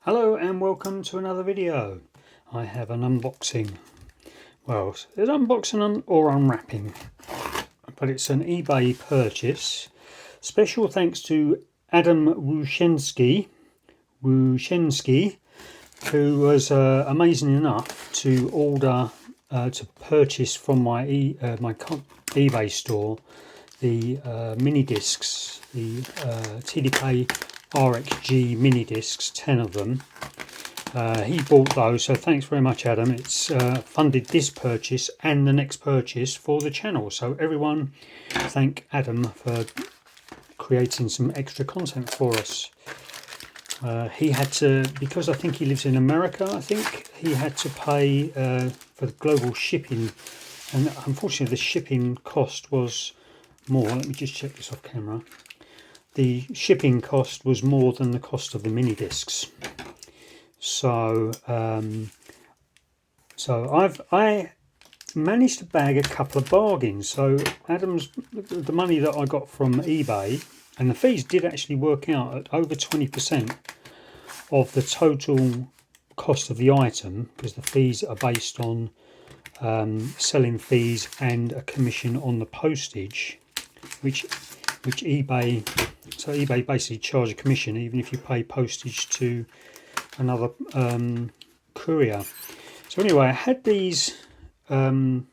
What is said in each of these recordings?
Hello and welcome to another video. I have an unboxing. Well, it's unboxing or unwrapping, but it's an eBay purchase. Special thanks to Adam Wushensky, who was amazing enough to order to purchase from my eBay store the Minidiscs, the TDK RXG Minidiscs, 10 of them. He bought those, so thanks very much, Adam. It's funded this purchase and the next purchase for the channel. So everyone, thank Adam for creating some extra content for us. He had to, because I think he lives in America, I think he had to pay for the global shipping, and unfortunately the shipping cost was more. Let me just check this off camera. The shipping cost was more than the cost of the mini discs. So I managed to bag a couple of bargains. So the money that I got from eBay, and the fees did actually work out at over 20% of the total cost of the item, because the fees are based on selling fees and a commission on the postage, which eBay, so eBay basically charge a commission even if you pay postage to another courier. So anyway, I had these, I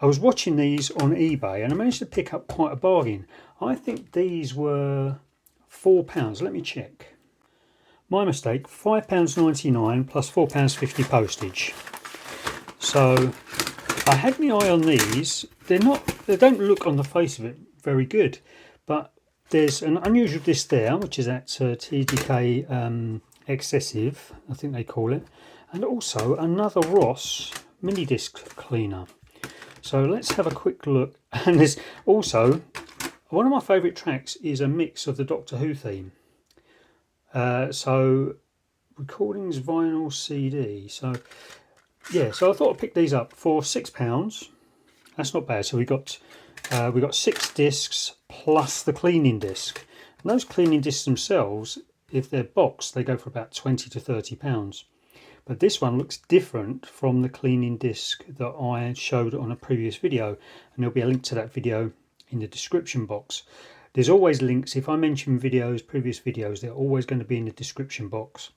was watching these on eBay and I managed to pick up quite a bargain. I think these were £4. Let me check. My mistake, £5.99 plus £4.50 postage. So I had my eye on these. They don't look on the face of it very good, but there's an unusual disc there, which is that TDK excessive, I think they call it, and also another Ross mini disc cleaner. So let's have a quick look. And there's also one of my favourite tracks is a mix of the Doctor Who theme. So recordings, vinyl, CD. So yeah, so I thought I'd pick these up for £6. That's not bad. So we got 6 discs plus the cleaning disc. And those cleaning discs themselves, if they're boxed, they go for about £20 to £30. But this one looks different from the cleaning disc that I showed on a previous video, and there'll be a link to that video in the description box. There's always links. If I mention previous videos, they're always going to be in the description box,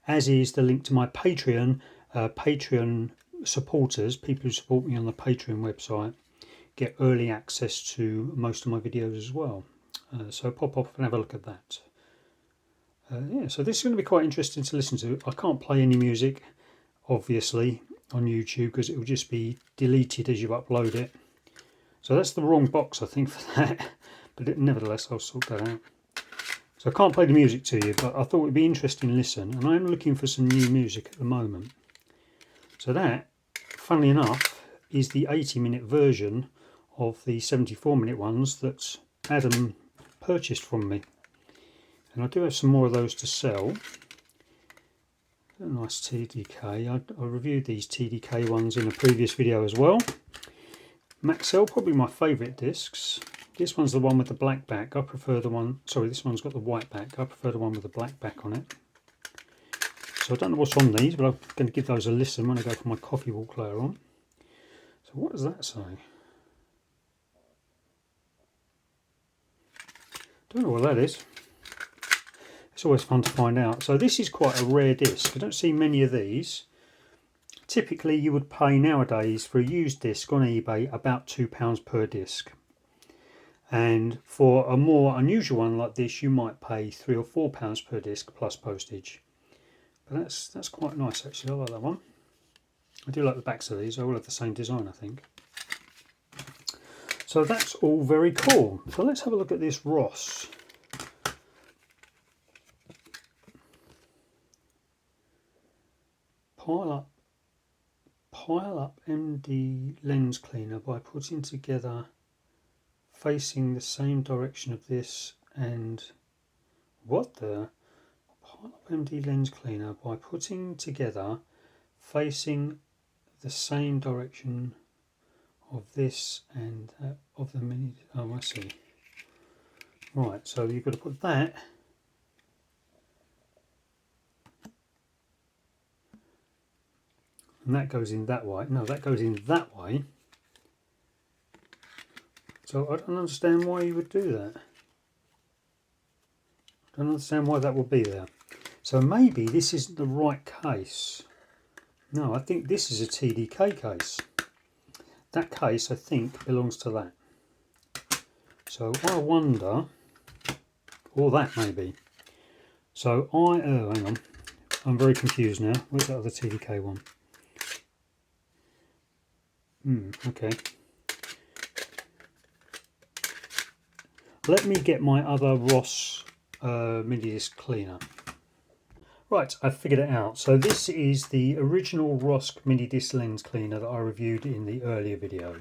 as is the link to my Patreon. Patreon supporters, people who support me on the Patreon website, get early access to most of my videos as well. So pop off and have a look at that. Yeah, so this is going to be quite interesting to listen to. I can't play any music, obviously, on YouTube because it will just be deleted as you upload it. So that's the wrong box, I think, for that. But nevertheless, I'll sort that out. So I can't play the music to you, but I thought it would be interesting to listen. And I'm looking for some new music at the moment. So that, funnily enough, is the 80-minute version of the 74-minute ones that Adam purchased from me. And I do have some more of those to sell. A nice TDK. I reviewed these TDK ones in a previous video as well. Maxell, probably my favourite discs. This one's the one with the black back. I prefer the one, sorry, this one's got the white back. I prefer the one with the black back on it. So I don't know what's on these, but I'm going to give those a listen when I go for my coffee walk later on. So what does that say? Don't know what that is. It's always fun to find out. So this is quite a rare disc. I don't see many of these. Typically you would pay nowadays for a used disc on eBay about £2 per disc. And for a more unusual one like this, you might pay £3 or £4 per disc plus postage. But that's quite nice actually. I like that one. I do like the backs of these. They all have the same design, I think. So that's all very cool. So let's have a look at this Ross. Pile up MD lens cleaner by putting together facing the same direction of this and what the pile up MD lens cleaner by putting together facing the same direction of this and of the mini. Oh, I see. Right, so you've got to put that and that goes in that way. No, that goes in that way. So I don't understand why you would do that. I don't understand why that would be there. So maybe this isn't the right case. No, I think this is a TDK case. That case, I think, belongs to that. So I wonder, or that maybe. So oh, hang on. I'm very confused now. Where's that other TDK one? Okay. Let me get my other Ross Minidisc cleaner. Right, I've figured it out. So this is the original Ross Minidisc lens cleaner that I reviewed in the earlier video.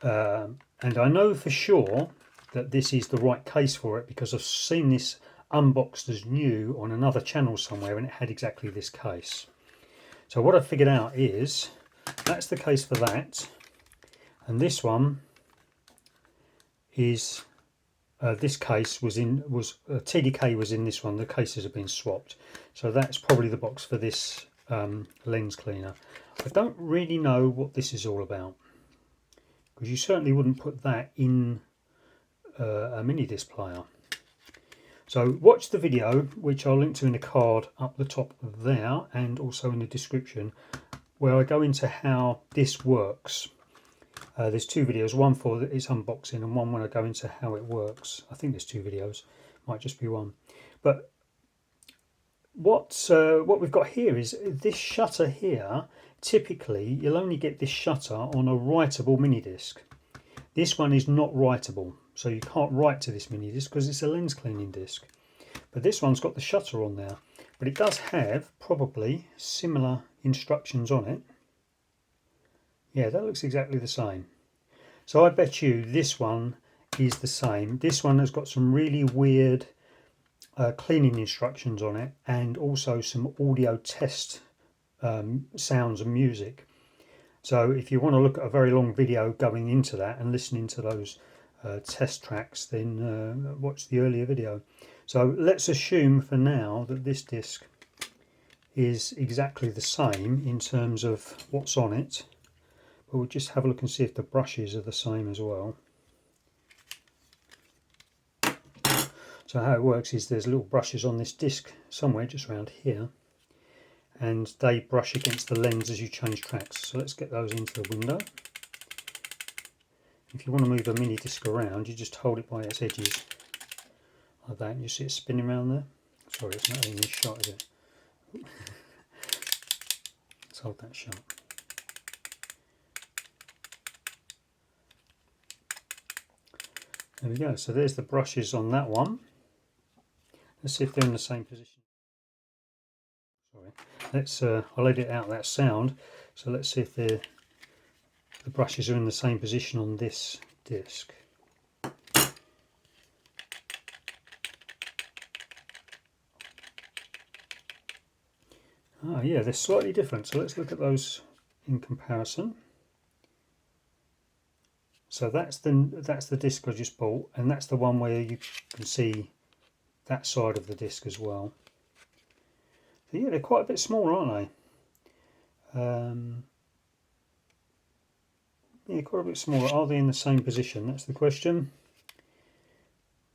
And I know for sure that this is the right case for it because I've seen this unboxed as new on another channel somewhere and it had exactly this case. So what I figured out is that's the case for that, and this one is this case was TDK was in this one. The cases have been swapped, so that's probably the box for this lens cleaner. I don't really know what this is all about, because you certainly wouldn't put that in a Minidisc player. So watch the video, which I'll link to in the card up the top of there and also in the description, where I go into how this works. There's two videos, one for its unboxing and one when I go into how it works. I think there's two videos, might just be one. But what we've got here is this shutter here. Typically, you'll only get this shutter on a writable Minidisc. This one is not writable, so you can't write to this Minidisc because it's a lens cleaning disc. But this one's got the shutter on there. But it does have probably similar instructions on it. Yeah, that looks exactly the same. So I bet you this one is the same. This one has got some really weird cleaning instructions on it, and also some audio test sounds and music. So if you want to look at a very long video going into that and listening to those test tracks, then watch the earlier video. So let's assume for now that this disc is exactly the same in terms of what's on it. But we'll just have a look and see if the brushes are the same as well. So how it works is there's little brushes on this disc somewhere just around here, and they brush against the lens as you change tracks. So let's get those into the window. If you want to move a Minidisc around, you just hold it by its edges like that, and you see it spinning around there. Sorry, it's not in this shot, is it? Let's hold that shut. There we go. So there's the brushes on that one. Let's see if they're in the same position. Sorry. Let's I'll edit out that sound. So let's see if the brushes are in the same position on this disc. Ah, yeah, they're slightly different. So let's look at those in comparison. So that's the disc I just bought, and that's the one where you can see that side of the disc as well. So yeah, they're quite a bit smaller, aren't they? Yeah, quite a bit smaller. Are they in the same position? That's the question.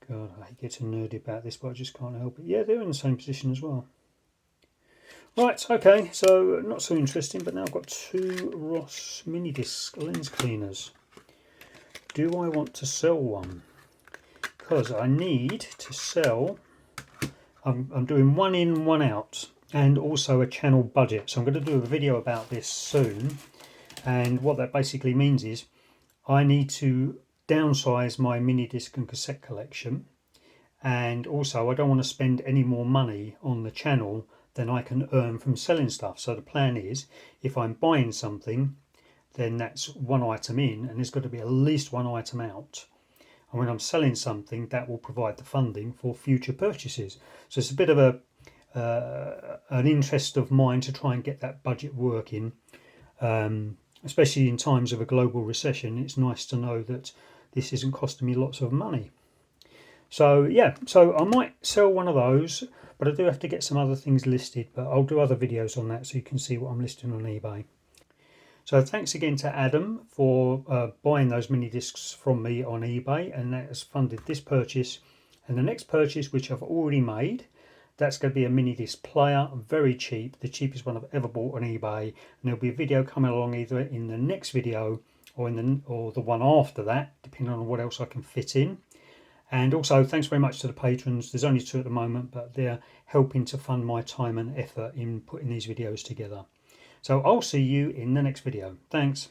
God, I hate getting nerdy about this, but I just can't help it. Yeah, they're in the same position as well. Right, okay, so not so interesting, but now I've got two Ross Minidisc lens cleaners. Do I want to sell one? Because I need to sell, I'm doing one in, one out, and also a channel budget. So I'm going to do a video about this soon. And what that basically means is I need to downsize my Minidisc and cassette collection. And also I don't want to spend any more money on the channel than I can earn from selling stuff. So the plan is, if I'm buying something, then that's one item in, and there's got to be at least one item out. And when I'm selling something, that will provide the funding for future purchases. So it's a bit of an interest of mine to try and get that budget working, especially in times of a global recession. It's nice to know that this isn't costing me lots of money. So yeah, so I might sell one of those, but I do have to get some other things listed, but I'll do other videos on that so you can see what I'm listing on eBay. So thanks again to Adam for buying those mini discs from me on eBay, and that has funded this purchase. And the next purchase, which I've already made, that's going to be a mini disc player, very cheap, the cheapest one I've ever bought on eBay. And there'll be a video coming along either in the next video or the one after that, depending on what else I can fit in. And also thanks very much to the patrons. There's only 2 at the moment, but they're helping to fund my time and effort in putting these videos together. So I'll see you in the next video. Thanks.